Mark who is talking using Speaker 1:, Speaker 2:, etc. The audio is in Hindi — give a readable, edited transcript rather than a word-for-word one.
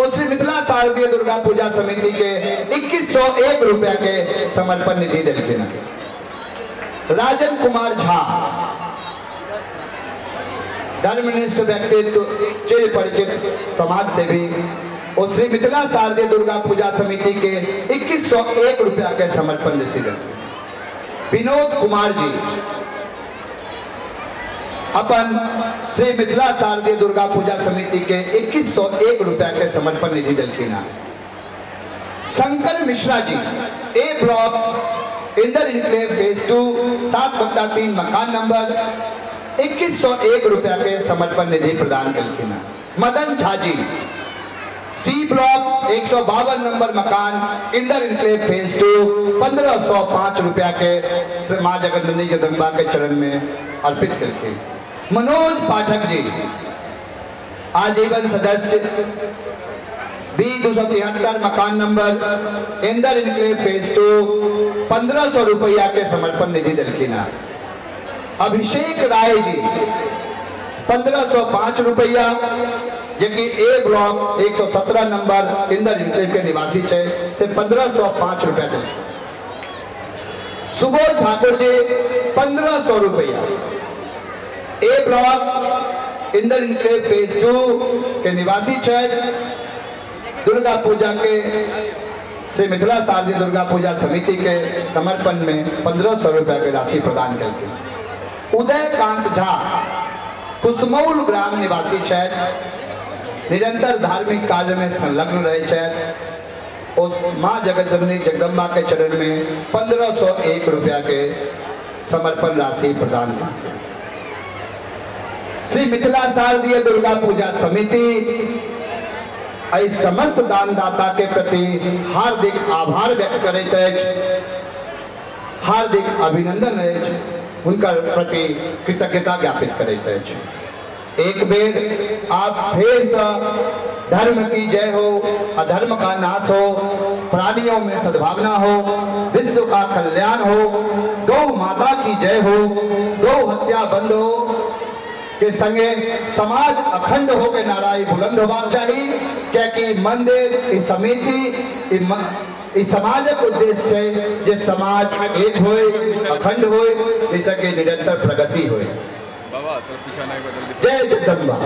Speaker 1: उस मिथिला शारदीय दुर्गा पूजा समिति के 2101 रुपया के समर्पण निधि दिलखिन। राजन कुमार झा धर्मनिष्ठ व्यक्तित्व, चिर परिचित समाज सेवी और श्री मिथिला शारदीय दुर्गा पूजा समिति के 2101 रुपया के समर्पण निधि। विनोद कुमार जी अपन श्री मिथिला शारदीय दुर्गा पूजा समिति के 2101 रुपया के समर्पण निधि दिलखिन। शंकर मिश्रा जी ए ब्लॉक इंदर इनक्लेव फेज 2 7/3 मकान नंबर 2101 रुपया के समर्पण निधि प्रदान दिलखिन। Madan Jha ji C block 152 number मकान इंदर इनक्लेव फेज 2 1505 रुपया के मां जगदम्बा जगदम्बा के चरण में अर्पित करके। मनोज पाठक जी आजीवन सदस्य बी 273 मकान नंबर इंदर इनक्लेव फेज 2 1500 रुपया के समर्पण निधि दिलखिन। अभिषेक राय जी 1505 रुपया जबकि ए ब्लॉक 117 नंबर इंदर इनक्लेव के निवासी से 1505 रुपया दिलखिन। सुबोध ठाकुर जी 1500 रुपया ए ब्लॉक इंदर इनक्लेव फेज 2 के निवासी दुर्गा पूजा के श्री मिथिला शारदीय दुर्गा पूजा समिति के समर्पण में 1500 रुपया की राशि प्रदान करके। उदय कांत झा कुसमौल ग्राम निवासी निरंतर धार्मिक कार्य में संलग्न रहे उस मां जगदम्बा जगदम्बा के चरण में 1501 रुपया के समर्पण राशि प्रदान करके। श्री मिथिला शारदीय दुर्गा पूजा समिति समस्त दानदाता के प्रति हार्दिक आभार व्यक्त करैत अछि, हार्दिक अभिनंदन अछि, उनकर प्रति कृतज्ञता ज्ञापित करैत अछि। एक बेर आप फिर से धर्म की जय हो, अधर्म का नाश हो, प्राणियों में सद्भावना हो, विश्व का कल्याण हो, गौ माता की जय हो, गौ हत्या बंद हो के संगे समाज अखंड हो के नाराई बुलंद होगा चाहिए, क्योंकि मंदिर इस समिति इस समाजक उद्देश्य है जे समाज एक होए, अखंड होए, इसके निरंतर प्रगति होए। जय जगदम्बा।